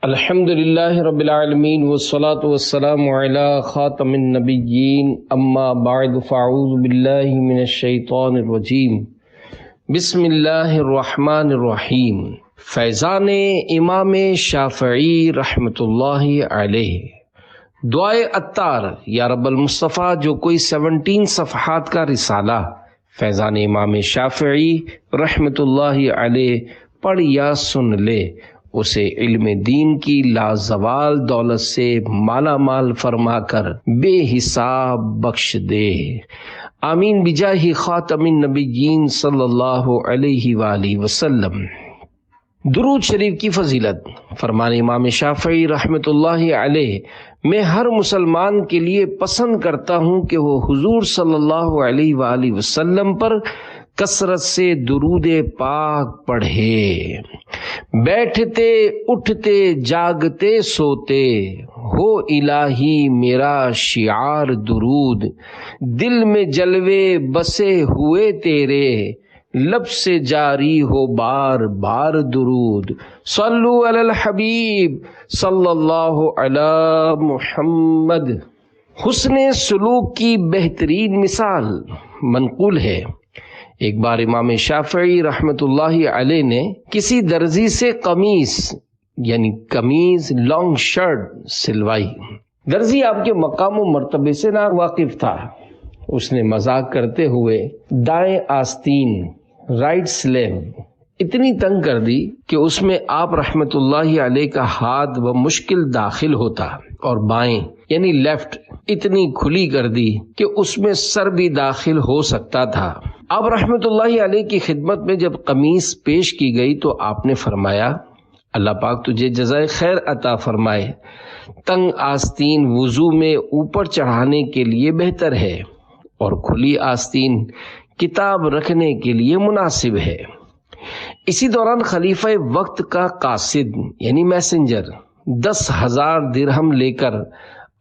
الحمدللہ رب العالمین والصلاة والسلام علی خاتم النبیین اما بعد فاعوذ باللہ من الشیطان الرجیم بسم اللہ الرحمن الرحیم۔ فیضان امام شافعی رحمۃ اللہ علیہ۔ دعائے عطار یا رب المصطفیٰ جو کوئی 17 صفحات کا رسالہ فیضان امام شافعی رحمۃ اللہ علیہ پڑھ یا سن لے اسے علم دین کی لازوال دولت سے مالا مال فرما کر بے حساب بخش دے، آمین بجاہ خاتم النبیین صلی اللہ علیہ وآلہ وسلم۔ درود شریف کی فضیلت۔ فرمان امام شافعی رحمۃ اللہ علیہ، میں ہر مسلمان کے لیے پسند کرتا ہوں کہ وہ حضور صلی اللہ علیہ وآلہ وسلم پر کثرت سے درود پاک پڑھے، بیٹھتے اٹھتے جاگتے سوتے ہو الہی میرا شعار درود، دل میں جلوے بسے ہوئے تیرے لب سے جاری ہو بار بار درود، صلو علی الحبیب صلی اللہ علی محمد۔ حسن سلوک کی بہترین مثال منقول ہے، ایک بار امام شافعی رحمۃ اللہ علیہ نے کسی درزی سے قمیص یعنی قمیض لانگ شرٹ سلوائی۔ درزی آپ کے مقام و مرتبے سے نا واقف تھا، اس نے مذاق کرتے ہوئے دائیں آستین رائٹ سلیو اتنی تنگ کر دی کہ اس میں آپ رحمۃ اللہ علیہ کا ہاتھ بمشکل داخل ہوتا، اور بائیں یعنی لیفٹ اتنی کھلی کر دی کہ اس میں سر بھی داخل ہو سکتا تھا۔ آپ رحمۃ اللہ علیہ کی خدمت میں جب قمیص پیش کی گئی تو آپ نے فرمایا، اللہ پاک تجھے جزائے خیر عطا فرمائے، تنگ آستین وضو میں اوپر چڑھانے کے لیے بہتر ہے اور کھلی آستین کتاب رکھنے کے لیے مناسب ہے۔ اسی دوران خلیفہ وقت کا قاصد یعنی میسنجر 10,000 درہم لے کر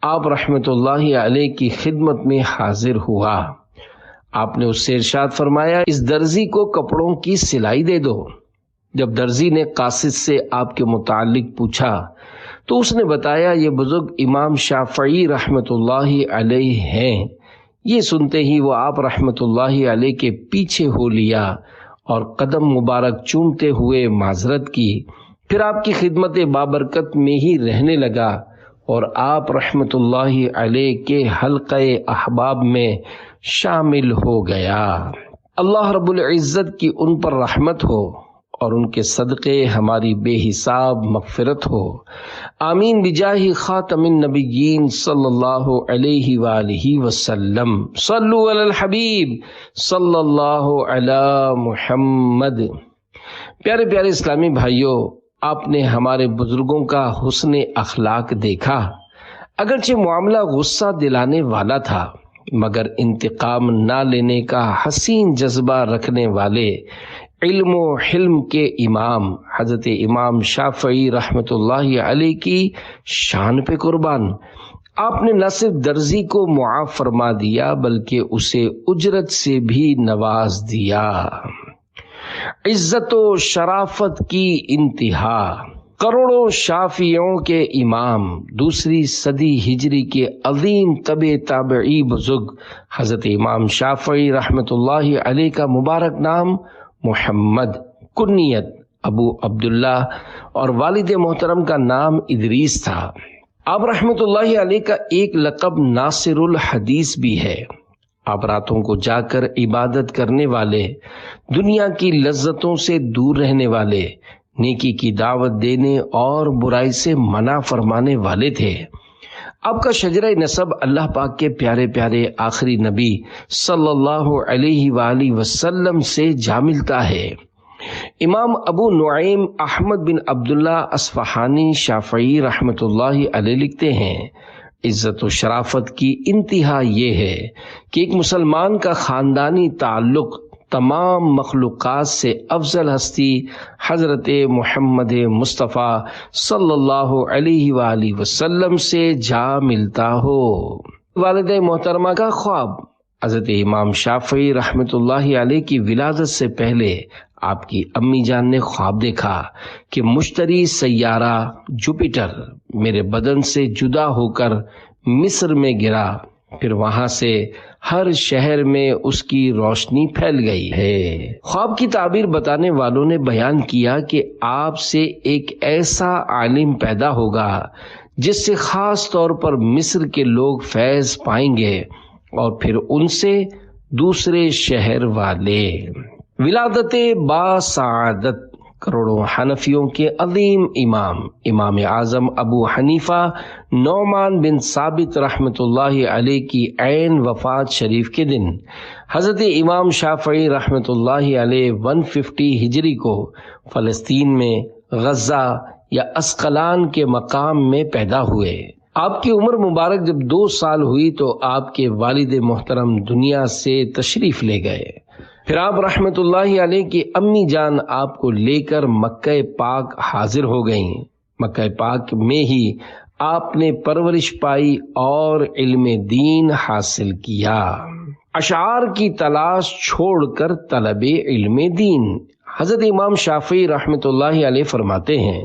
آپ رحمۃ اللہ علیہ کی خدمت میں حاضر ہوا۔ آپ نے اس سے ارشاد فرمایا، اس درزی کو کپڑوں کی سلائی دے دو۔ جب درزی نے قاصد سے آپ کے متعلق پوچھا تو اس نے بتایا، یہ بزرگ امام شافعی رحمۃ اللہ علیہ ہیں۔ یہ سنتے ہی وہ آپ رحمۃ اللہ علیہ کے پیچھے ہو لیا اور قدم مبارک چومتے ہوئے معذرت کی، پھر آپ کی خدمت بابرکت میں ہی رہنے لگا اور آپ رحمۃ اللہ علیہ کے حلقہ احباب میں شامل ہو گیا۔ اللہ رب العزت کی ان پر رحمت ہو اور ان کے صدقے ہماری بے حساب مغفرت ہو، آمین بجاہ خاتم النبیین صلی اللہ علیہ وآلہ وسلم۔ صلو علی الحبیب صلی اللہ علی محمد۔ پیارے پیارے اسلامی بھائیوں، آپ نے ہمارے بزرگوں کا حسن اخلاق دیکھا۔ اگرچہ معاملہ غصہ دلانے والا تھا، مگر انتقام نہ لینے کا حسین جذبہ رکھنے والے علم و حلم کے امام حضرت امام شافعی رحمۃ اللہ علیہ کی شان پہ قربان، آپ نے نہ صرف درزی کو معاف فرما دیا بلکہ اسے اجرت سے بھی نواز دیا۔ عزت و شرافت کی انتہا۔ کروڑوں شافعیوں کے امام، دوسری صدی ہجری کے عظیم تابعی بزرگ حضرت امام شافعی رحمۃ اللہ علیہ کا مبارک نام محمد، کنیت ابو عبداللہ اور والد محترم کا نام ادریس تھا۔ آپ رحمۃ اللہ علیہ کا ایک لقب ناصر الحدیث بھی ہے۔ آپ راتوں کو جا کر عبادت کرنے والے، دنیا کی لذتوں سے دور رہنے والے، نیکی کی دعوت دینے اور برائی سے منع فرمانے والے تھے۔ آپ کا شجرہ نسب اللہ پاک کے پیارے پیارے آخری نبی صلی اللہ علیہ وآلہ وسلم سے جا ملتا ہے۔ امام ابو نعیم احمد بن عبداللہ اصفہانی شافعی رحمۃ اللہ علیہ لکھتے ہیں، عزت و شرافت کی انتہا یہ ہے کہ ایک مسلمان کا خاندانی تعلق تمام مخلوقات سے افضل ہستی حضرت محمد مصطفیٰ صلی اللہ علیہ وآلہ وسلم سے جا ملتا ہو۔ والد محترمہ کا خواب۔ حضرت امام شافعی رحمۃ اللہ علیہ کی ولادت سے پہلے آپ کی امی جان نے خواب دیکھا کہ مشتری سیارہ جوپیٹر میرے بدن سے جدا ہو کر مصر میں گرا، پھر وہاں سے ہر شہر میں اس کی روشنی پھیل گئی ہے۔ خواب کی تعبیر بتانے والوں نے بیان کیا کہ آپ سے ایک ایسا عالم پیدا ہوگا جس سے خاص طور پر مصر کے لوگ فیض پائیں گے اور پھر ان سے دوسرے شہر والے۔ ولادت با سعادت کروڑوں حنفیوں کے عظیم امام اعظم ابو حنیفہ نعمان بن ثابت رحمۃ اللہ علیہ کی عین وفات شریف کے دن حضرت امام شافعی رحمۃ اللہ علیہ 150 ہجری کو فلسطین میں غزہ یا اسقلان کے مقام میں پیدا ہوئے۔ آپ کی عمر مبارک جب 2 سال ہوئی تو آپ کے والد محترم دنیا سے تشریف لے گئے۔ پھر آپ رحمت اللہ علیہ کی امی جان آپ کو لے کر مکہ پاک حاضر ہو گئیں۔ مکہ پاک میں ہی آپ نے پرورش پائی اور علم دین حاصل کیا۔ اشعار کی تلاش چھوڑ کر طلب علم دین۔ حضرت امام شافعی رحمت اللہ علیہ فرماتے ہیں،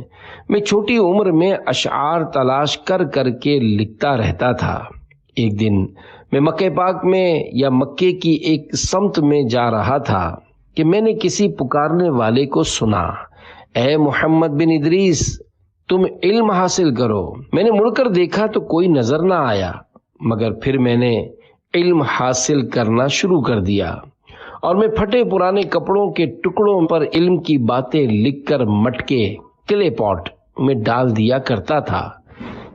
میں چھوٹی عمر میں اشعار تلاش کر کر کے لکھتا رہتا تھا۔ ایک دن میں مکہ پاک میں یا مکے کی ایک سمت میں جا رہا تھا کہ میں نے کسی پکارنے والے کو سنا، اے محمد بن ادریس تم علم حاصل کرو۔ میں نے مڑ کر دیکھا تو کوئی نظر نہ آیا، مگر پھر میں نے علم حاصل کرنا شروع کر دیا اور میں پھٹے پرانے کپڑوں کے ٹکڑوں پر علم کی باتیں لکھ کر مٹکے کلے پاٹ میں ڈال دیا کرتا تھا،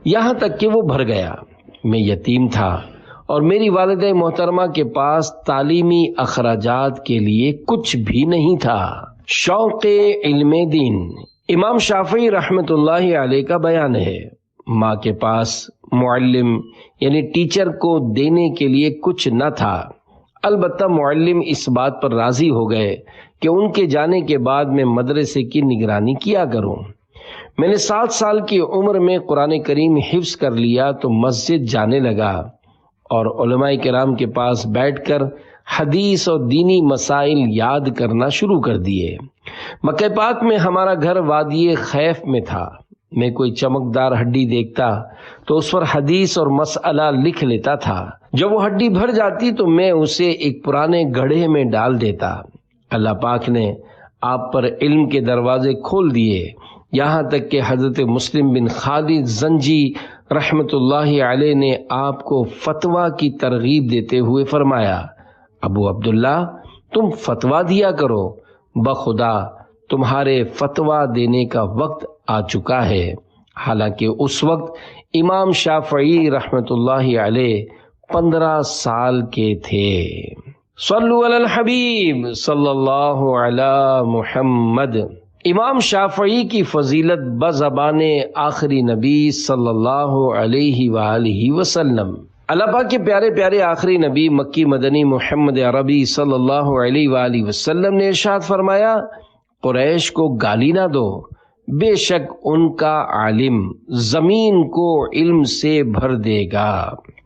یہاں تک کہ وہ بھر گیا۔ میں یتیم تھا اور میری والدہ محترمہ کے پاس تعلیمی اخراجات کے لیے کچھ بھی نہیں تھا۔ شوق علم دین۔ امام شافعی رحمت اللہ علیہ کا بیان ہے، ماں کے پاس معلم یعنی ٹیچر کو دینے کے لیے کچھ نہ تھا، البتہ معلم اس بات پر راضی ہو گئے کہ ان کے جانے کے بعد میں مدرسے کی نگرانی کیا کروں۔ میں نے 7 سال کی عمر میں قرآن کریم حفظ کر لیا تو مسجد جانے لگا اور علماء کرام کے پاس بیٹھ کر حدیث اور دینی مسائل یاد کرنا شروع کر دیے۔ مکہ پاک میں ہمارا گھر وادی خیف میں تھا۔ میں کوئی چمکدار ہڈی دیکھتا تو اس پر حدیث اور مسئلہ لکھ لیتا تھا۔ جب وہ ہڈی بھر جاتی تو میں اسے ایک پرانے گڑھے میں ڈال دیتا۔ اللہ پاک نے آپ پر علم کے دروازے کھول دیے، یہاں تک کہ حضرت مسلم بن خالد زنجی رحمت اللہ علیہ نے آپ کو فتویٰ کی ترغیب دیتے ہوئے فرمایا، ابو عبداللہ تم فتویٰ دیا کرو، بخدا تمہارے فتویٰ دینے کا وقت آ چکا ہے۔ حالانکہ اس وقت امام شافعی رحمت اللہ علیہ 15 سال کے تھے۔ صلو علی الحبیب صلی اللہ علی محمد۔ امام شافعی کی فضیلت بزبان آخری نبی صلی اللہ علیہ وآلہ وسلم۔ اللہ پاک کے پیارے پیارے آخری نبی مکی مدنی محمد عربی صلی اللہ علیہ وآلہ وسلم نے ارشاد فرمایا، قریش کو گالی نہ دو، بے شک ان کا عالم زمین کو علم سے بھر دے گا۔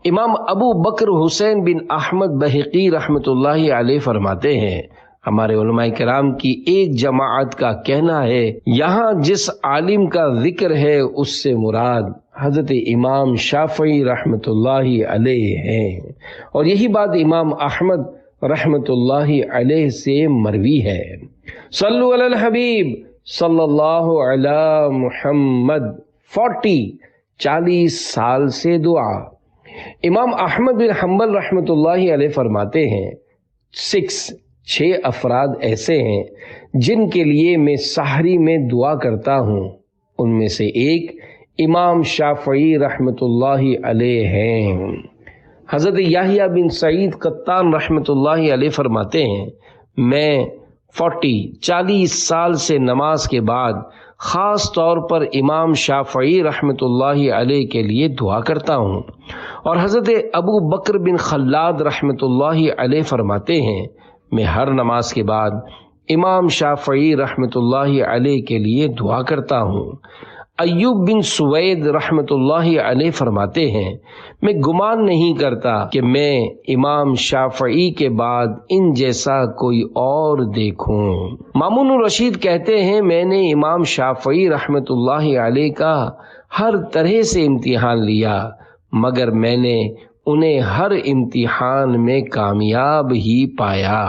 امام ابو بکر حسین بن احمد بہقی رحمت اللہ علیہ فرماتے ہیں، ہمارے علماء کرام کی ایک جماعت کا کہنا ہے، یہاں جس عالم کا ذکر ہے اس سے مراد حضرت امام شافعی رحمت اللہ علیہ ہیں، اور یہی بات امام احمد رحمت اللہ علیہ سے مروی ہے۔ صلو علی الحبیب صلی اللہ علی محمد۔ 40 سال سے دعا۔ امام احمد بن حنبل رحمت اللہ علیہ فرماتے ہیں، 6 افراد ایسے ہیں جن کے لیے میں سحری میں دعا کرتا ہوں، ان میں سے ایک امام شافعی رحمت اللہ علیہ ہیں۔ حضرت یحییٰ بن سعید قطان رحمت اللہ علیہ فرماتے ہیں، میں 40 سال سے نماز کے بعد خاص طور پر امام شافعی رحمت اللہ علیہ کے لیے دعا کرتا ہوں، اور حضرت ابو بکر بن خلاد رحمت اللہ علیہ فرماتے ہیں، میں ہر نماز کے بعد امام شافعی رحمت اللہ علیہ کے لیے دعا کرتا ہوں۔ ایوب بن سوید رحمۃ اللہ علیہ فرماتے ہیں میں گمان نہیں کرتا کہ میں امام شافعی کے بعد ان جیسا کوئی اور دیکھوں۔ مامون الرشید کہتے ہیں میں نے امام شافعی رحمۃ اللہ علیہ کا ہر طرح سے امتحان لیا مگر میں نے انہیں ہر امتحان میں کامیاب ہی پایا۔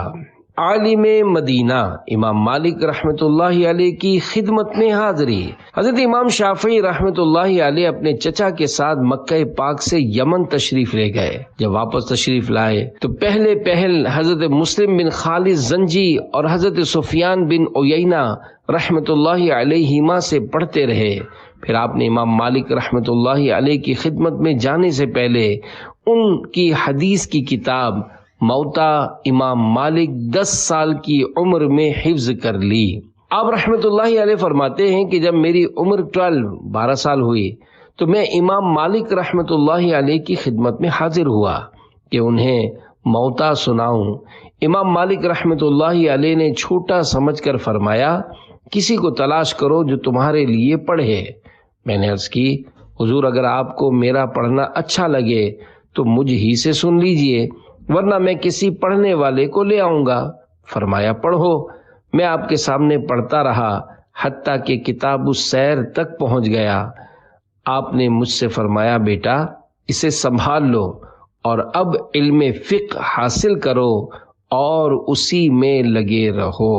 عالم مدینہ امام مالک رحمۃ اللہ علیہ کی خدمت میں حاضری۔ حضرت امام شافعی رحمۃ اللہ علیہ اپنے چچا کے ساتھ مکہ پاک سے یمن تشریف لے گئے۔ جب واپس تشریف لائے تو پہل حضرت مسلم بن خالد زنجی اور حضرت سفیان بن عیینہ رحمۃ اللہ علیہما سے پڑھتے رہے۔ پھر آپ نے امام مالک رحمۃ اللہ علیہ کی خدمت میں جانے سے پہلے ان کی حدیث کی کتاب موطا امام مالک 10 سال کی عمر میں حفظ کر لی۔ آپ رحمۃ اللہ علیہ فرماتے ہیں کہ جب میری عمر 12 سال ہوئی تو میں امام مالک رحمۃ اللہ علیہ کی خدمت میں حاضر ہوا کہ انہیں موطا سناؤں۔ امام مالک رحمۃ اللہ علیہ نے چھوٹا سمجھ کر فرمایا کسی کو تلاش کرو جو تمہارے لیے پڑھے۔ میں نے عرض کی حضور اگر آپ کو میرا پڑھنا اچھا لگے تو مجھ ہی سے سن لیجئے ورنہ میں کسی پڑھنے والے کو لے آؤں گا۔ فرمایا پڑھو۔ میں آپ کے سامنے پڑھتا رہا حتیٰ کہ کتاب السیر تک پہنچ گیا۔ آپ نے مجھ سے فرمایا بیٹا اسے سنبھال لو اور اب علم فقہ حاصل کرو اور اسی میں لگے رہو۔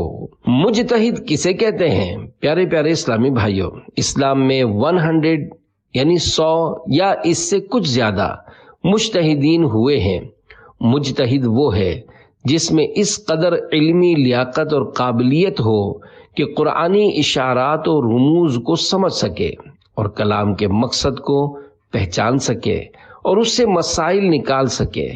مجتہد کسے کہتے ہیں؟ پیارے پیارے اسلامی بھائیوں، اسلام میں 100 یعنی 100 یا اس سے کچھ زیادہ مجتہدین ہوئے ہیں۔ مجتہد وہ ہے جس میں اس قدر علمی لیاقت اور قابلیت ہو کہ قرآنی اشارات اور رموز کو سمجھ سکے اور کلام کے مقصد کو پہچان سکے اور اس سے مسائل نکال سکے،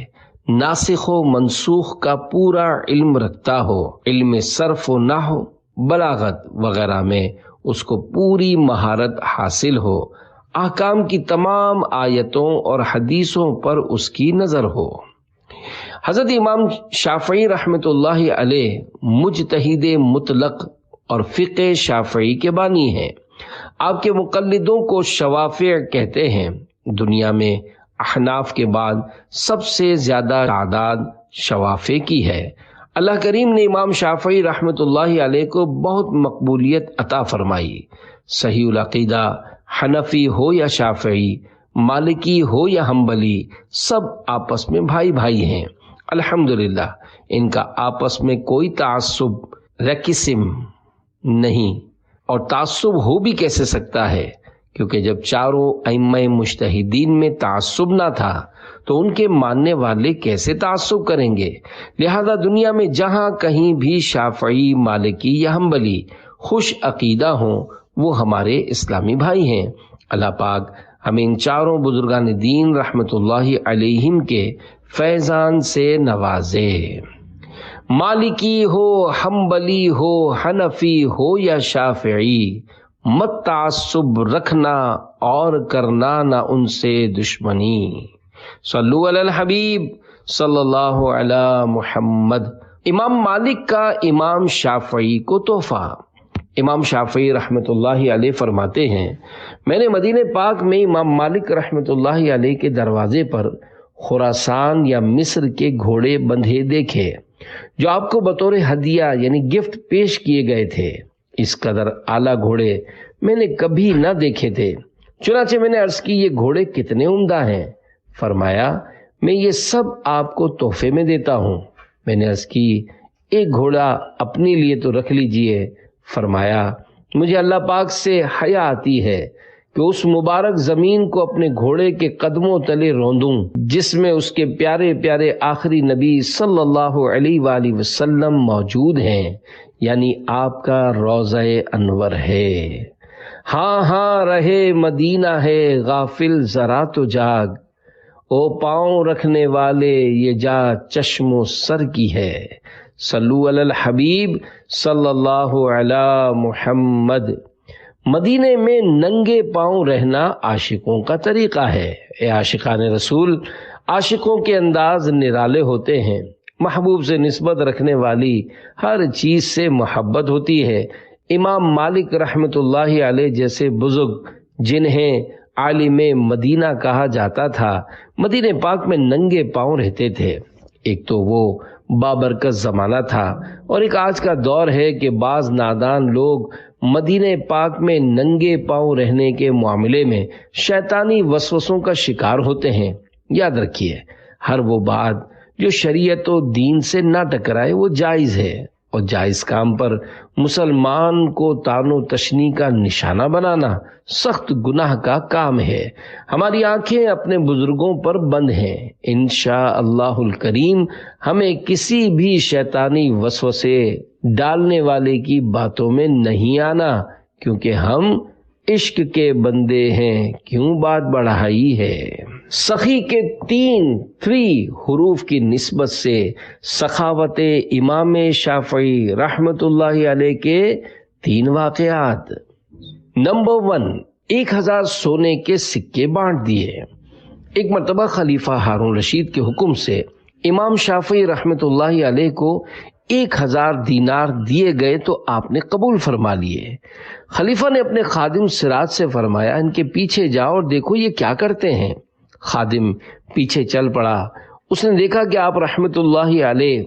ناسخ و منسوخ کا پورا علم رکھتا ہو، علم صرف و نحو، بلاغت وغیرہ میں اس کو پوری مہارت حاصل ہو، احکام کی تمام آیتوں اور حدیثوں پر اس کی نظر ہو۔ حضرت امام شافعی رحمۃ اللہ علیہ مجتہد مطلق اور فقہ شافعی کے بانی ہیں۔ آپ کے مقلدوں کو شوافع کہتے ہیں۔ دنیا میں احناف کے بعد سب سے زیادہ تعداد شوافع کی ہے۔ اللہ کریم نے امام شافعی رحمۃ اللہ علیہ کو بہت مقبولیت عطا فرمائی۔ صحیح العقیدہ حنفی ہو یا شافعی، مالکی ہو یا حنبلی، سب آپس میں بھائی بھائی ہیں۔ الحمدللہ ان کا آپس میں کوئی تعصب ریکسم نہیں، اور تعصب ہو بھی کیسے سکتا ہے، کیونکہ جب چاروں ائمہ مجتہدین میں تعصب نہ تھا تو ان کے ماننے والے کیسے تعصب کریں گے؟ لہذا دنیا میں جہاں کہیں بھی شافعی، مالکی یا حنبلی خوش عقیدہ ہوں وہ ہمارے اسلامی بھائی ہیں۔ اللہ پاک ہمیں ان چاروں بزرگان دین رحمت اللہ علیہم کے فیضان سے نوازے۔ مالکی ہو، حنبلی ہو، حنفی ہو یا شافعی، مت تعصب رکھنا اور کرنا نہ ان سے دشمنی۔ صلو علی الحبیب صلی اللہ علی محمد۔ امام مالک کا امام شافعی کو تحفہ۔ امام شافعی رحمۃ اللہ علیہ فرماتے ہیں میں نے مدینہ پاک میں امام مالک رحمۃ اللہ علیہ کے دروازے پر خراسان یا مصر کے گھوڑے بندھے دیکھے جو آپ کو بطور ہدیہ یعنی گفٹ پیش کیے گئے تھے۔ اس قدر اعلیٰ گھوڑے میں نے کبھی نہ دیکھے تھے۔ چنانچہ میں نے عرض کی یہ گھوڑے کتنے عمدہ ہیں؟ فرمایا میں یہ سب آپ کو تحفے میں دیتا ہوں۔ میں نے عرض کی ایک گھوڑا اپنے لیے تو رکھ لیجئے۔ فرمایا مجھے اللہ پاک سے حیا آتی ہے کہ اس مبارک زمین کو اپنے گھوڑے کے قدموں تلے روندوں جس میں اس کے پیارے پیارے آخری نبی صلی اللہ علیہ وآلہ وسلم موجود ہیں، یعنی آپ کا روضہ انور ہے۔ ہاں ہاں رہے مدینہ ہے غافل ذرا تو جاگ، او پاؤں رکھنے والے یہ جا چشم و سر کی ہے۔ صلو علی الحبیب صلی اللہ علی محمد۔ مدینے میں ننگے پاؤں رہنا عاشقوں کا طریقہ ہے۔ اے عاشقان رسول، عاشقوں کے انداز نرالے ہوتے ہیں۔ محبوب سے نسبت رکھنے والی ہر چیز سے محبت ہوتی ہے۔ امام مالک رحمۃ اللہ علیہ جیسے بزرگ جنہیں عالم مدینہ کہا جاتا تھا، مدینہ پاک میں ننگے پاؤں رہتے تھے۔ ایک تو وہ بابرکت زمانہ تھا، اور ایک آج کا دور ہے کہ بعض نادان لوگ مدینہ پاک میں ننگے پاؤں رہنے کے معاملے میں شیطانی وسوسوں کا شکار ہوتے ہیں۔ یاد رکھیے، ہر وہ بات جو شریعت و دین سے نہ ٹکرائے وہ جائز ہے، اور جائز کام پر مسلمان کو طعن و تشنیع کا نشانہ بنانا سخت گناہ کا کام ہے۔ ہماری آنکھیں اپنے بزرگوں پر بند ہیں۔ انشاءاللہ الکریم ہمیں کسی بھی شیطانی وسوسے ڈالنے والے کی باتوں میں نہیں آنا، کیونکہ ہم عشق کے بندے ہیں، کیوں بات بڑھائی ہے۔ سخی کے 3 حروف کی نسبت سے سخاوت امام شافعی رحمت اللہ علیہ کے 3 واقعات۔ نمبر 1، 1000 سونے کے سکے بانٹ دیے۔ ایک مرتبہ خلیفہ ہارون رشید کے حکم سے امام شافعی رحمت اللہ علیہ کو 1000 دینار دیے گئے تو آپ نے قبول فرما لیے۔ خلیفہ نے اپنے خادم سراج سے فرمایا، ان کے پیچھے جاؤ اور دیکھو یہ کیا کرتے ہیں۔ خادم پیچھے چل پڑا۔ اس نے دیکھا کہ آپ رحمت اللہ علیہ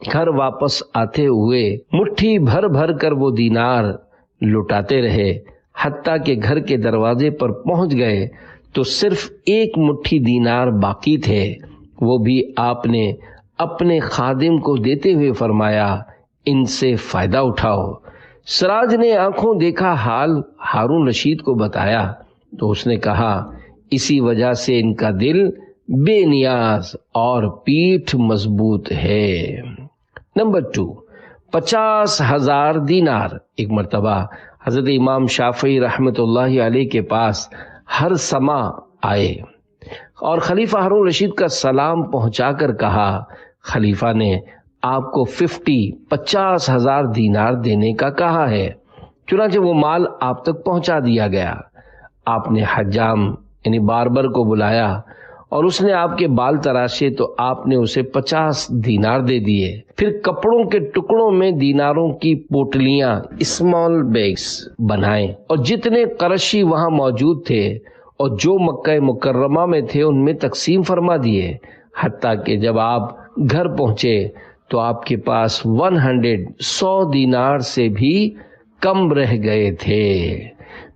گھر واپس آتے ہوئے مٹھی بھر بھر کر وہ دینار لٹاتے رہے، حتیٰ کہ گھر کے دروازے پر پہنچ گئے تو صرف 1 مٹھی دینار باقی تھے۔ وہ بھی آپ نے اپنے خادم کو دیتے ہوئے فرمایا، ان سے فائدہ اٹھاؤ۔ سراج نے آنکھوں دیکھا حال ہارون رشید کو بتایا تو اس نے کہا، اسی وجہ سے ان کا دل بے نیاز اور پیٹھ مضبوط ہے۔ نمبر 2، 50,000 دینار۔ ایک مرتبہ حضرت امام شافعی رحمت اللہ علیہ کے پاس ہر سما آئے اور خلیفہ ہارون رشید کا سلام پہنچا کر کہا، خلیفہ نے آپ کو 50,000 دینار دینے کا کہا ہے۔ چنانچہ وہ مال آپ تک پہنچا دیا گیا۔ آپ نے حجام یعنی باربر کو بلایا اور اس نے آپ کے بال تراشے تو آپ نے اسے 50 دینار دے دیے۔ پھر کپڑوں کے ٹکڑوں میں دیناروں کی پوٹلیاں اسمال بیگز بنائیں اور جتنے قرشی وہاں موجود تھے اور جو مکہ مکرمہ میں تھے ان میں تقسیم فرما دیے، حتیٰ کہ جب آپ گھر پہنچے تو آپ کے پاس 100 دینار سے بھی کم رہ گئے تھے۔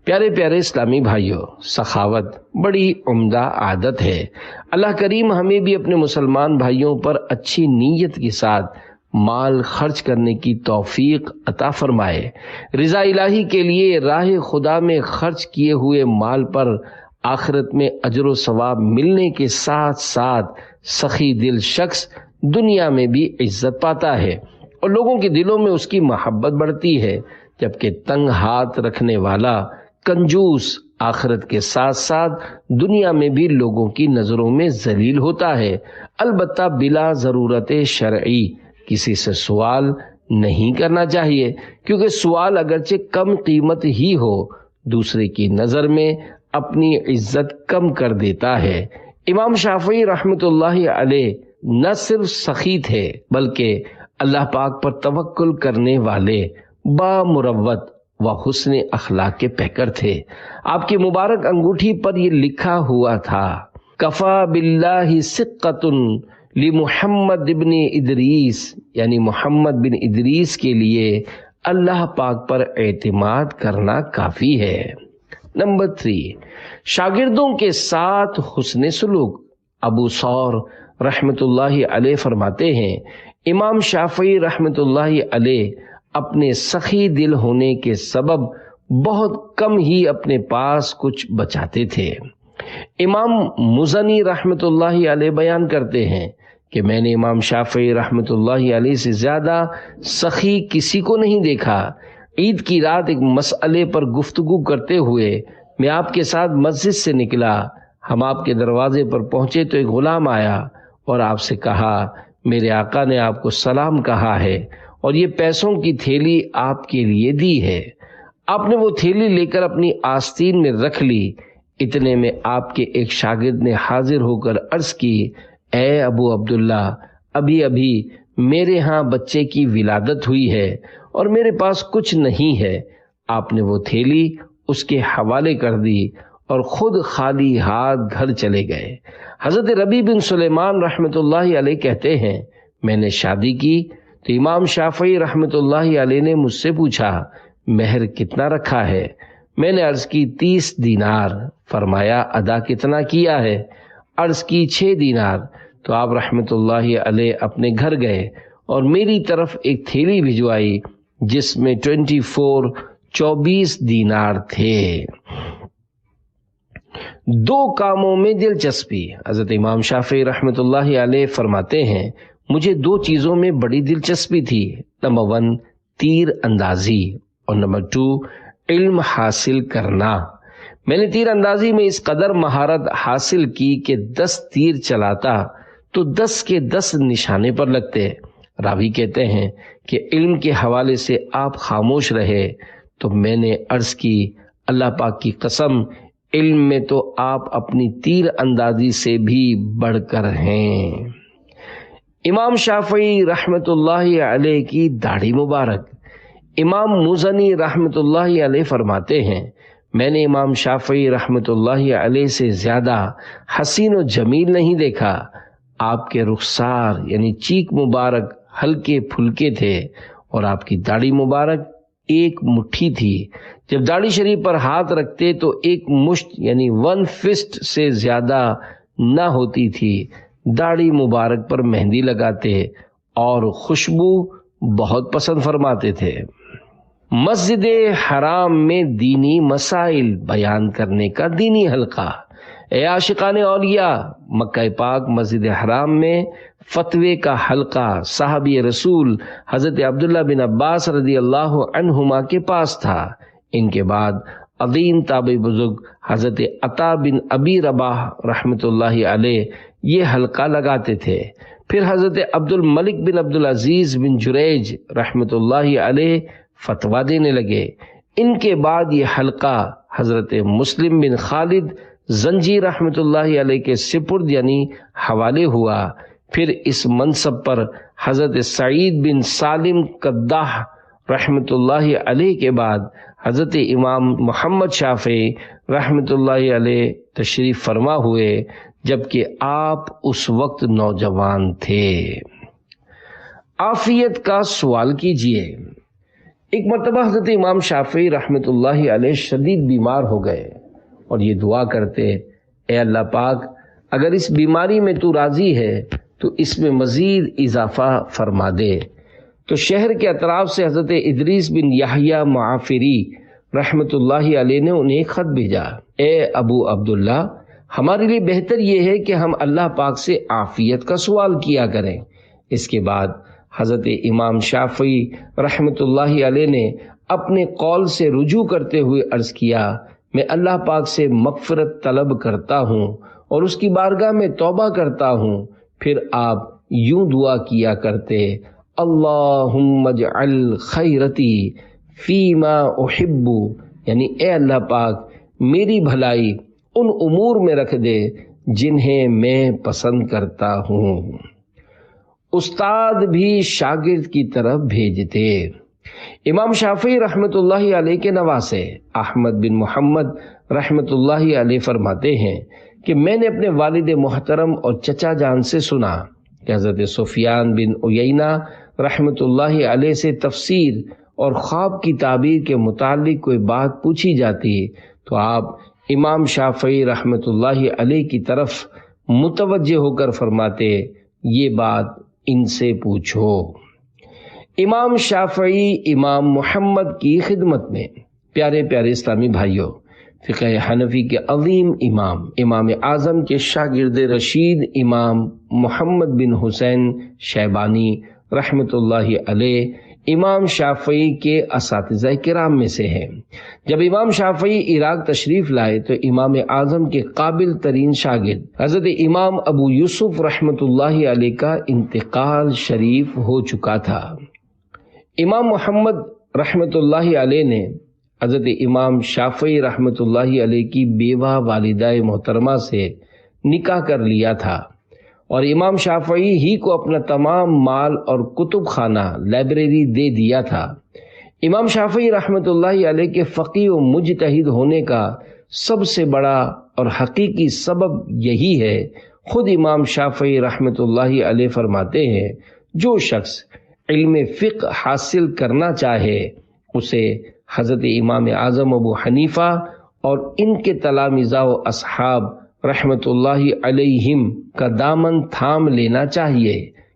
پیارے پیارے اسلامی بھائیوں، سخاوت بڑی عمدہ عادت ہے۔ اللہ کریم ہمیں بھی اپنے مسلمان بھائیوں پر اچھی نیت کے ساتھ مال خرچ کرنے کی توفیق عطا فرمائے۔ رضا الہی کے لیے راہ خدا میں خرچ کیے ہوئے مال پر آخرت میں اجر و ثواب ملنے کے ساتھ ساتھ سخی دل شخص دنیا میں بھی عزت پاتا ہے اور لوگوں کے دلوں میں اس کی محبت بڑھتی ہے، جبکہ تنگ ہاتھ رکھنے والا کنجوس آخرت کے ساتھ ساتھ دنیا میں بھی لوگوں کی نظروں میں ذلیل ہوتا ہے۔ البتہ بلا ضرورت شرعی کسی سے سوال نہیں کرنا چاہیے، کیونکہ سوال اگرچہ کم قیمت ہی ہو دوسرے کی نظر میں اپنی عزت کم کر دیتا ہے۔ امام شافعی رحمت اللہ علیہ نہ صرف سخی تھے بلکہ اللہ پاک پر توکل کرنے والے بامروت و حسن اخلاق کے پیکر تھے۔ آپ کی مبارک انگوٹھی پر یہ لکھا ہوا تھا، کفا باللہ ثقۃ لمحمد ابن ادریس، یعنی محمد بن ادریس کے لیے اللہ پاک پر اعتماد کرنا کافی ہے۔ نمبر 3، شاگردوں کے ساتھ حسن سلوک۔ ابو ثور رحمت اللہ علیہ فرماتے ہیں، امام شافعی رحمت اللہ علیہ اپنے سخی دل ہونے کے سبب بہت کم ہی اپنے پاس کچھ بچاتے تھے۔ امام مزنی رحمت اللہ علیہ بیان کرتے ہیں کہ میں نے امام شافعی رحمت اللہ علیہ سے زیادہ سخی کسی کو نہیں دیکھا۔ عید کی رات ایک مسئلے پر گفتگو کرتے ہوئے میں آپ کے ساتھ مسجد سے نکلا۔ ہم آپ کے دروازے پر پہنچے تو ایک غلام آیا اور آپ سے کہا، میرے آقا نے آپ کو سلام کہا ہے اور یہ پیسوں کی تھیلی آپ کے لیے دی ہے۔ آپ نے وہ تھیلی لے کر اپنی آستین میں رکھ لی۔ اتنے میں آپ کے ایک شاگرد نے حاضر ہو کر عرض کی، اے ابو عبداللہ، ابھی میرے ہاں بچے کی ولادت ہوئی ہے اور میرے پاس کچھ نہیں ہے۔ آپ نے وہ تھیلی اس کے حوالے کر دی اور خود خالی ہاتھ گھر چلے گئے۔ حضرت ربیع بن سلیمان رحمۃ اللہ علیہ کہتے ہیں میں نے شادی کی تو امام شافعی رحمۃ اللہ علیہ نے مجھ سے پوچھا مہر کتنا رکھا ہے؟ میں نے عرض کی 30 دینار۔ فرمایا ادا کتنا کیا ہے؟ عرض کی 6 دینار۔ تو آپ رحمۃ اللہ علیہ اپنے گھر گئے اور میری طرف ایک تھیلی بھجوائی جس میں 24 دینار تھے۔ 2 کاموں میں دلچسپی۔ حضرت امام شافعی رحمۃ اللہ علیہ فرماتے ہیں مجھے 2 چیزوں میں بڑی دلچسپی تھی۔ نمبر 1 تیر اندازی اور نمبر 2 علم حاصل کرنا۔ میں نے تیر اندازی میں اس قدر مہارت حاصل کی کہ 10 تیر چلاتا تو 10 کے 10 نشانے پر لگتے۔ راوی کہتے ہیں کہ علم کے حوالے سے آپ خاموش رہے تو میں نے عرض کی اللہ پاک کی قسم علم میں تو آپ اپنی تیر اندازی سے بھی بڑھ کر ہیں۔ امام شافعی رحمۃ اللہ علیہ کی داڑھی مبارک۔ امام مزنی رحمۃ اللہ علیہ فرماتے ہیں میں نے امام شافعی رحمۃ اللہ علیہ سے زیادہ حسین و جمیل نہیں دیکھا۔ آپ کے رخسار یعنی چیک مبارک ہلکے پھلکے تھے اور آپ کی داڑھی مبارک ایک مٹھی تھی۔ جب داڑھی شریف پر ہاتھ رکھتے تو ایک مشت یعنی 1 فسٹ سے زیادہ نہ ہوتی تھی۔ داڑھی مبارک پر مہندی لگاتے اور خوشبو بہت پسند فرماتے تھے۔ مسجد حرام میں دینی مسائل بیان کرنے کا دینی حلقہ۔ اے عاشقان اولیاء، مکہ پاک مسجد حرام میں فتوے کا حلقہ صحابی رسول حضرت عبداللہ بن عباس رضی اللہ عنہما کے پاس تھا۔ ان کے بعد عظیم تابعی بزرگ حضرت عطا بن ابی رباح رحمۃ اللہ علیہ یہ حلقہ لگاتے تھے۔ پھر حضرت عبد الملک بن عبد العزیز بن جریج رحمۃ اللہ علیہ فتویٰ دینے لگے۔ ان کے بعد یہ حلقہ حضرت مسلم بن خالد زنجی رحمۃ اللہ علیہ کے سپرد یعنی حوالے ہوا۔ پھر اس منصب پر حضرت سعید بن سالم قداح رحمۃ اللہ علیہ کے بعد حضرت امام محمد شافعی رحمۃ اللہ علیہ تشریف فرما ہوئے، جبکہ آپ اس وقت نوجوان تھے۔ عافیت کا سوال کیجئے۔ ایک مرتبہ حضرت امام شافعی رحمۃ اللہ علیہ شدید بیمار ہو گئے اور یہ دعا کرتے اے اللہ پاک اگر اس بیماری میں تو راضی ہے تو اس میں مزید اضافہ فرما دے۔ تو شہر کے اطراف سے حضرت ادریس بن یحییٰ معافری رحمۃ اللہ علیہ نے انہیں ایک خط بھیجا، اے ابو عبداللہ ہمارے لیے بہتر یہ ہے کہ ہم اللہ پاک سے عافیت کا سوال کیا کریں۔ اس کے بعد حضرت امام شافعی رحمۃ اللہ علیہ نے اپنے قول سے رجوع کرتے ہوئے عرض کیا میں اللہ پاک سے مغفرت طلب کرتا ہوں اور اس کی بارگاہ میں توبہ کرتا ہوں۔ پھر آپ یوں دعا کیا کرتے اللہم اجعل خیرتی فیما احب، یعنی اے اللہ پاک میری بھلائی ان امور میں رکھ دے جنہیں میں پسند کرتا ہوں۔ استاد بھی شاگرد کی طرف بھیجتے۔ امام شافعی رحمۃ اللہ علیہ کے نواسے احمد بن محمد رحمۃ اللہ علیہ فرماتے ہیں کہ میں نے اپنے والد محترم اور چچا جان سے سنا کہ حضرت سفیان بن عیینہ رحمۃ اللہ علیہ سے تفسیر اور خواب کی تعبیر کے متعلق کوئی بات پوچھی جاتی تو آپ امام شافعی رحمۃ اللہ علیہ کی طرف متوجہ ہو کر فرماتے یہ بات ان سے پوچھو۔ امام شافعی امام محمد کی خدمت میں۔ پیارے پیارے اسلامی بھائیوں، فقہ حنفی کے عظیم امام اعظم کے شاگرد رشید امام محمد بن حسین شیبانی رحمۃ اللہ علیہ امام شافعی کے اساتذہ کرام میں سے ہیں۔ جب امام شافعی عراق تشریف لائے تو امام اعظم کے قابل ترین شاگرد حضرت امام ابو یوسف رحمۃ اللہ علیہ کا انتقال شریف ہو چکا تھا۔ امام محمد رحمۃ اللہ علیہ نے حضرت امام شافعی رحمۃ اللہ علیہ کی بیوہ والدہ محترمہ سے نکاح کر لیا تھا اور امام شافعی ہی کو اپنا تمام مال اور کتب خانہ لائبریری دے دیا تھا۔ امام شافعی رحمۃ اللہ علیہ کے فقیہ و مجتہد ہونے کا سب سے بڑا اور حقیقی سبب یہی ہے۔ خود امام شافعی رحمۃ اللہ علیہ فرماتے ہیں، جو شخص علم فقہ حاصل کرنا چاہے اسے حضرت امام اعظم ابو حنیفہ اور ان کے تلامذہ و اصحاب رحمۃ اللہ علیہم کا دامن تھام لینا چاہیے،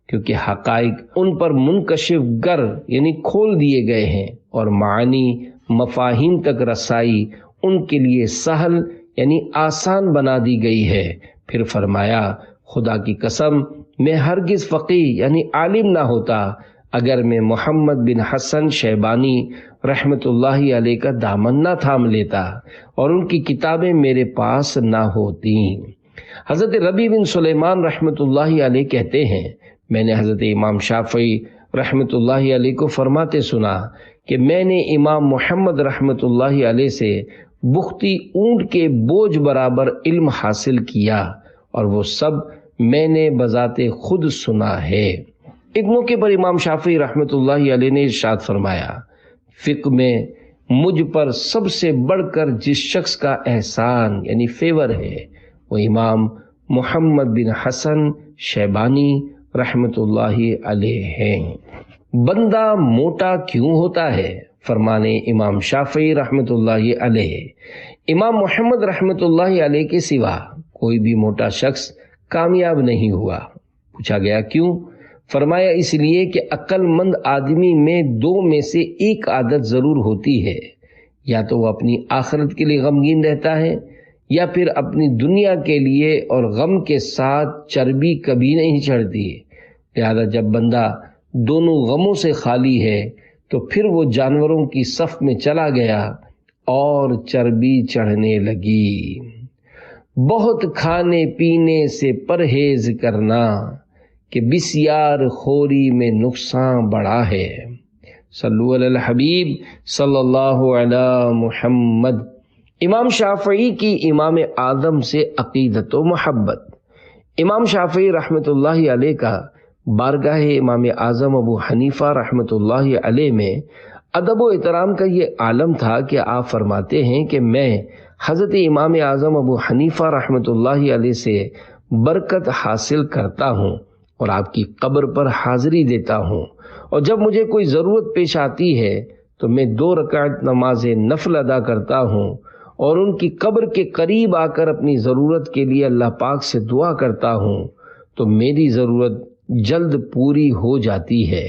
کیونکہ حقائق ان پر منکشف گر یعنی کھول دیے گئے ہیں، اور معانی مفاہیم تک رسائی ان کے لیے سہل یعنی آسان بنا دی گئی ہے۔ پھر فرمایا، خدا کی قسم میں ہرگز فقیہ یعنی عالم نہ ہوتا اگر میں محمد بن حسن شیبانی رحمۃ اللہ علیہ کا دامن نہ تھام لیتا اور ان کی کتابیں میرے پاس نہ ہوتی۔ حضرت ربیع بن سلیمان رحمۃ اللہ علیہ کہتے ہیں، میں نے حضرت امام شافعی رحمۃ اللہ علیہ کو فرماتے سنا کہ میں نے امام محمد رحمۃ اللہ علیہ سے بختی اونٹ کے بوجھ برابر علم حاصل کیا، اور وہ سب میں نے بذات خود سنا ہے۔ ایک موقع پر امام شافعی رحمۃ اللہ علیہ نے ارشاد فرمایا، فقہ میں مجھ پر سب سے بڑھ کر جس شخص کا احسان یعنی فیور ہے وہ امام محمد بن حسن شیبانی رحمۃ اللہ علیہ ہیں۔ بندہ موٹا کیوں ہوتا ہے؟ فرمانے امام شافعی رحمۃ اللہ علیہ، امام محمد رحمۃ اللہ علیہ کے سوا کوئی بھی موٹا شخص کامیاب نہیں ہوا۔ پوچھا گیا کیوں؟ فرمایا اس لیے کہ عقل مند آدمی میں دو میں سے ایک عادت ضرور ہوتی ہے، یا تو وہ اپنی آخرت کے لیے غمگین رہتا ہے، یا پھر اپنی دنیا کے لیے اور غم کے ساتھ چربی کبھی نہیں چڑھتی۔ لہذا جب بندہ دونوں غموں سے خالی ہے تو پھر وہ جانوروں کی صف میں چلا گیا اور چربی چڑھنے لگی۔ بہت کھانے پینے سے پرہیز کرنا کہ بسیار خوری میں نقصان بڑا ہے۔ صلو علی الحبیب صلی اللہ علی محمد۔ امام شافعی کی امام اعظم سے عقیدت و محبت۔ امام شافعی رحمۃ اللہ علیہ کا بارگاہ امام اعظم ابو حنیفہ رحمۃ اللہ علیہ میں ادب و احترام کا یہ عالم تھا کہ آپ فرماتے ہیں کہ میں حضرت امام اعظم ابو حنیفہ رحمۃ اللہ علیہ سے برکت حاصل کرتا ہوں اور آپ کی قبر پر حاضری دیتا ہوں، اور جب مجھے کوئی ضرورت پیش آتی ہے تو میں 2 رکعت نماز نفل ادا کرتا ہوں اور ان کی قبر کے قریب آ کر اپنی ضرورت کے لیے اللہ پاک سے دعا کرتا ہوں تو میری ضرورت جلد پوری ہو جاتی ہے۔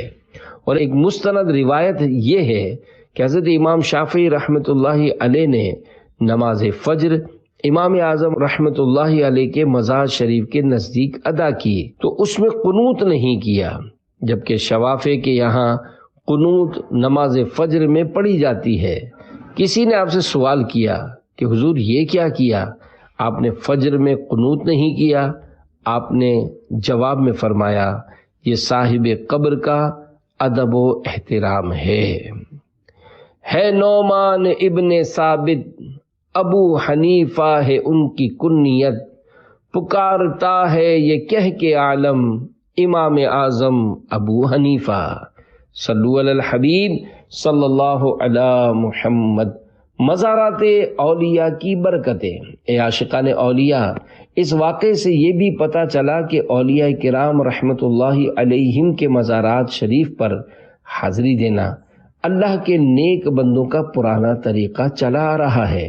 اور ایک مستند روایت یہ ہے کہ حضرت امام شافعی رحمۃ اللہ علیہ نے نماز فجر امام اعظم رحمۃ اللہ علیہ کے مزار شریف کے نزدیک ادا کی تو اس میں قنوت نہیں کیا، جبکہ شوافع کے یہاں قنوت نماز فجر میں پڑھی جاتی ہے۔ کسی نے آپ سے سوال کیا کہ حضور یہ کیا کیا؟ آپ نے فجر میں قنوت نہیں کیا؟ آپ نے جواب میں فرمایا، یہ صاحب قبر کا ادب و احترام ہے نعمان ابن ثابت ابو حنیفہ ہے ان کی کنیت، پکارتا ہے یہ کہہ کے عالم امام اعظم ابو حنیفہ۔ صلو علی الحبیب صلی اللہ علی محمد۔ مزارات اولیاء کی برکتیں۔ اے عاشقان اولیاء، اس واقعے سے یہ بھی پتہ چلا کہ اولیاء کرام رحمت اللہ علیہم کے مزارات شریف پر حاضری دینا اللہ کے نیک بندوں کا پرانا طریقہ چلا آ رہا ہے۔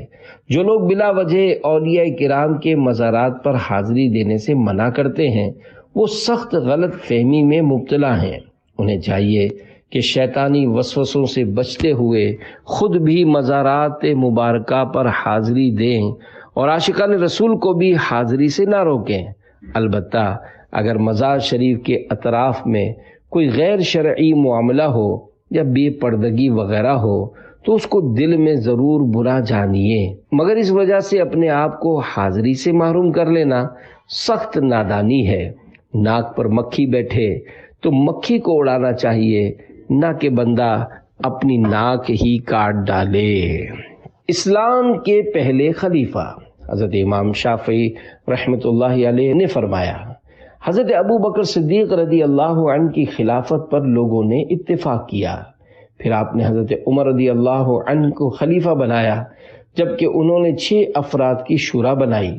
جو لوگ بلا وجہ اولیاء کرام کے مزارات پر حاضری دینے سے منع کرتے ہیں وہ سخت غلط فہمی میں مبتلا ہیں۔ انہیں چاہیے کہ شیطانی وسوسوں سے بچتے ہوئے خود بھی مزارات مبارکہ پر حاضری دیں اور عاشقان رسول کو بھی حاضری سے نہ روکیں۔ البتہ اگر مزار شریف کے اطراف میں کوئی غیر شرعی معاملہ ہو یا بے پردگی وغیرہ ہو تو اس کو دل میں ضرور برا جانیے، مگر اس وجہ سے اپنے آپ کو حاضری سے محروم کر لینا سخت نادانی ہے۔ ناک پر مکھی بیٹھے تو مکھی کو اڑانا چاہیے، نہ کہ بندہ اپنی ناک ہی کاٹ ڈالے۔ اسلام کے پہلے خلیفہ حضرت امام شافعی رحمۃ اللہ علیہ نے فرمایا، حضرت ابو بکر صدیق رضی اللہ عنہ کی خلافت پر لوگوں نے اتفاق کیا۔ پھر آپ نے حضرت عمر رضی اللہ عنہ کو خلیفہ بنایا، جبکہ انہوں نے 6 افراد کی شورا بنائی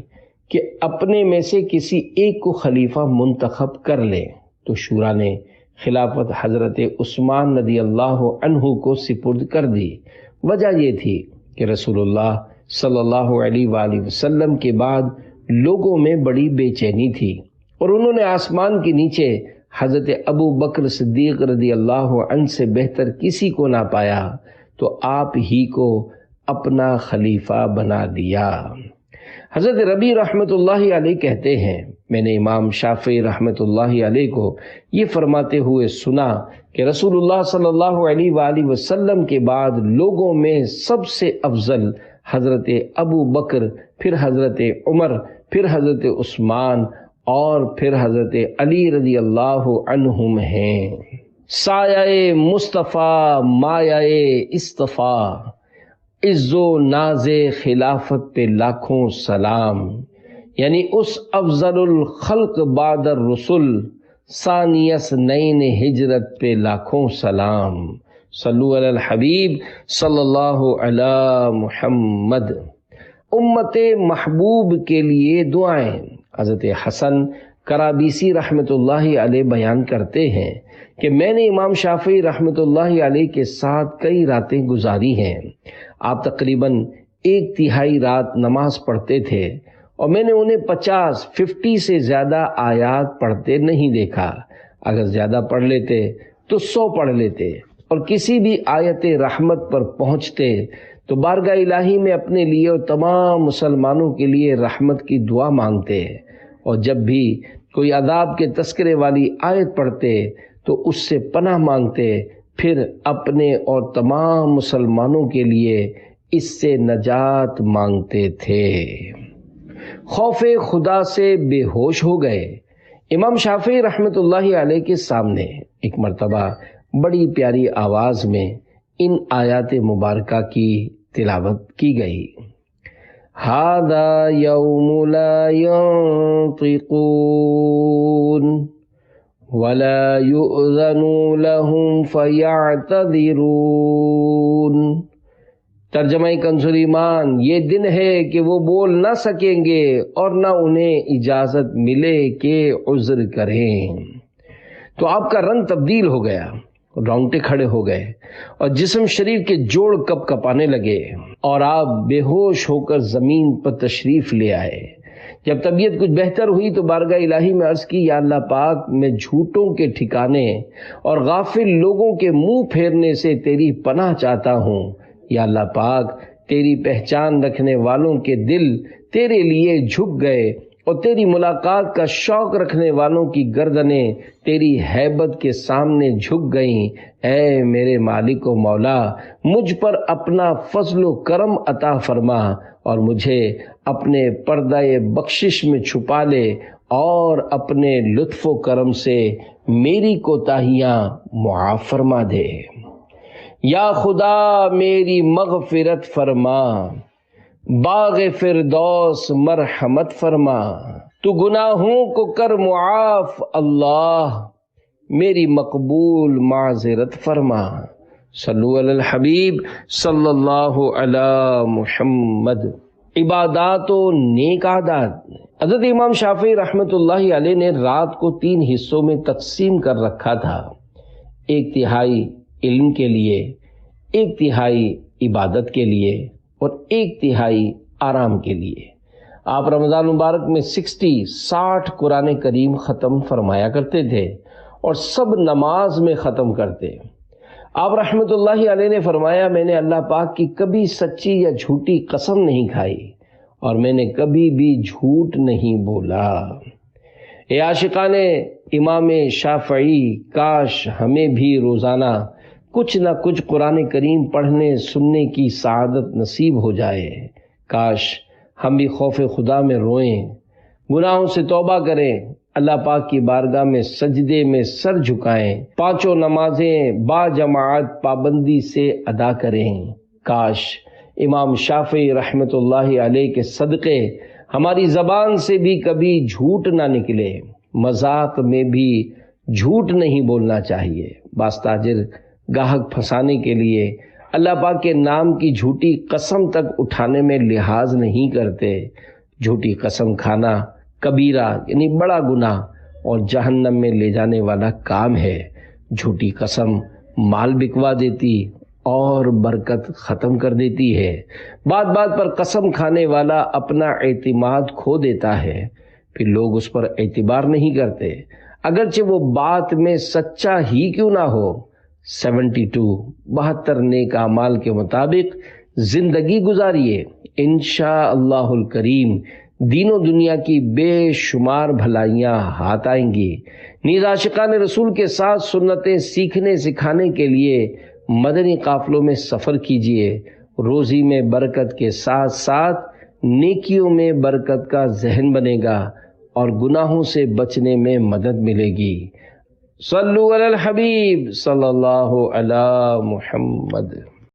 کہ اپنے میں سے کسی ایک کو خلیفہ منتخب کر لے، تو شورا نے خلافت حضرت عثمان رضی اللہ عنہ کو سپرد کر دی۔ وجہ یہ تھی کہ رسول اللہ صلی اللہ علیہ وآلہ وسلم کے بعد لوگوں میں بڑی بے چینی تھی، اور انہوں نے آسمان کے نیچے حضرت ابو بکر صدیق رضی اللہ عنہ سے بہتر کسی کو نہ پایا، تو آپ ہی کو اپنا خلیفہ بنا لیا۔ حضرت ربیع رحمۃ اللہ علیہ کہتے ہیں، میں نے امام شافعی رحمۃ اللہ علیہ کو یہ فرماتے ہوئے سنا کہ رسول اللہ صلی اللہ علیہ وآلہ وسلم کے بعد لوگوں میں سب سے افضل حضرت ابو بکر، پھر حضرت عمر، پھر حضرت عثمان، اور پھر حضرت علی رضی اللہ عنہم ہیں۔ سایہ مصطفیٰ مایہ اصطفیٰ، عز و ناز خلافت پہ لاکھوں سلام، یعنی اس افضل الخلق بعد الرسل، ثانی اثنین ہجرت پہ لاکھوں سلام۔ صلو علی الحبیب صلی اللہ علی محمد۔ امت محبوب کے لیے دعائیں۔ حضرت حسن کرابیسی رحمۃ اللہ علیہ بیان کرتے ہیں کہ میں نے امام شافعی رحمۃ اللہ علیہ کے ساتھ کئی راتیں گزاری ہیں۔ آپ تقریباً 1/3 رات نماز پڑھتے تھے، اور میں نے انہیں 50 سے زیادہ آیات پڑھتے نہیں دیکھا۔ اگر زیادہ پڑھ لیتے تو 100 پڑھ لیتے، اور کسی بھی آیت رحمت پر پہنچتے تو بارگاہ الہی میں اپنے لیے اور تمام مسلمانوں کے لیے رحمت کی دعا مانگتے، اور جب بھی کوئی عذاب کے تذکرے والی آیت پڑھتے تو اس سے پناہ مانگتے، پھر اپنے اور تمام مسلمانوں کے لیے اس سے نجات مانگتے تھے۔ خوف خدا سے بے ہوش ہو گئے۔ امام شافعی رحمۃ اللہ علیہ کے سامنے ایک مرتبہ بڑی پیاری آواز میں ان آیات مبارکہ کی تلاوت کی گئی۔ ھذا یوم لا ینطقون ولا یؤذن لهم فیعتذرون۔ ترجمہ کنز ایمان، یہ دن ہے کہ وہ بول نہ سکیں گے اور نہ انہیں اجازت ملے کہ عذر کریں۔ تو آپ کا رنگ تبدیل ہو گیا، رونگٹے کھڑے ہو گئے، اور جسم شریف کے جوڑ کپ کپانے لگے، اور آپ بے ہوش ہو کر زمین پر تشریف لے آئے۔ جب طبیعت کچھ بہتر ہوئی تو بارگاہ الہی میں عرض کی، یا اللہ پاک، میں جھوٹوں کے ٹھکانے اور غافل لوگوں کے منہ پھیرنے سے تیری پناہ چاہتا ہوں۔ یا اللہ پاک، تیری پہچان رکھنے والوں کے دل تیرے لیے جھک گئے، اور تیری ملاقات کا شوق رکھنے والوں کی گردنیں تیری ہیبت کے سامنے جھک گئیں۔ اے میرے مالک و مولا، مجھ پر اپنا فضل و کرم عطا فرما، اور مجھے اپنے پردہ بخشش میں چھپا لے، اور اپنے لطف و کرم سے میری کوتاہیاں معاف فرما دے۔ یا خدا میری مغفرت فرما، باغ فردوس مرحمت فرما، تو گناہوں کو کر معاف، اللہ میری مقبول معذرت فرما۔ صلو علی الحبیب صلی اللہ علی محمد۔ عبادات و نیک عادات۔ حضرت امام شافعی رحمۃ اللہ علیہ نے رات کو 3 حصوں میں تقسیم کر رکھا تھا، 1/3 علم کے لیے، 1/3 عبادت کے لیے، اور 1/3 آرام کے لیے۔ آپ رمضان مبارک میں 60 قرآن کریم ختم فرمایا کرتے تھے، اور سب نماز میں ختم کرتے۔ آپ رحمۃ اللہ علیہ نے فرمایا، میں نے اللہ پاک کی کبھی سچی یا جھوٹی قسم نہیں کھائی، اور میں نے کبھی بھی جھوٹ نہیں بولا۔ اے عاشقان امام شافعی، کاش ہمیں بھی روزانہ کچھ نہ کچھ قرآن کریم پڑھنے سننے کی سعادت نصیب ہو جائے۔ کاش ہم بھی خوف خدا میں روئیں، گناہوں سے توبہ کریں، اللہ پاک کی بارگاہ میں سجدے میں سر جھکائیں، 5 نمازیں با جماعت پابندی سے ادا کریں۔ کاش امام شافعی رحمۃ اللہ علیہ کے صدقے ہماری زبان سے بھی کبھی جھوٹ نہ نکلے۔ مذاق میں بھی جھوٹ نہیں بولنا چاہیے۔ بعض تاجر گاہک پھنسانے کے لیے اللہ پاک کے نام کی جھوٹی قسم تک اٹھانے میں لحاظ نہیں کرتے۔ جھوٹی قسم کھانا کبیرہ یعنی بڑا گناہ اور جہنم میں لے جانے والا کام ہے۔ جھوٹی قسم مال بکوا دیتی اور برکت ختم کر دیتی ہے۔ بات بات پر قسم کھانے والا اپنا اعتماد کھو دیتا ہے، پھر لوگ اس پر اعتبار نہیں کرتے، اگرچہ وہ بات میں سچا ہی کیوں نہ ہو۔ 72 نیک اعمال کے مطابق زندگی گزاریے، انشاءاللہ الکریم دین و دنیا کی بے شمار بھلائیاں ہاتھ آئیں گی۔ نیز عاشقان رسول کے ساتھ سنتیں سیکھنے سکھانے کے لیے مدنی قافلوں میں سفر کیجیے۔ روزی میں برکت کے ساتھ ساتھ نیکیوں میں برکت کا ذہن بنے گا اور گناہوں سے بچنے میں مدد ملے گی۔ صلو علی الحبیب صلی اللہ علی محمد۔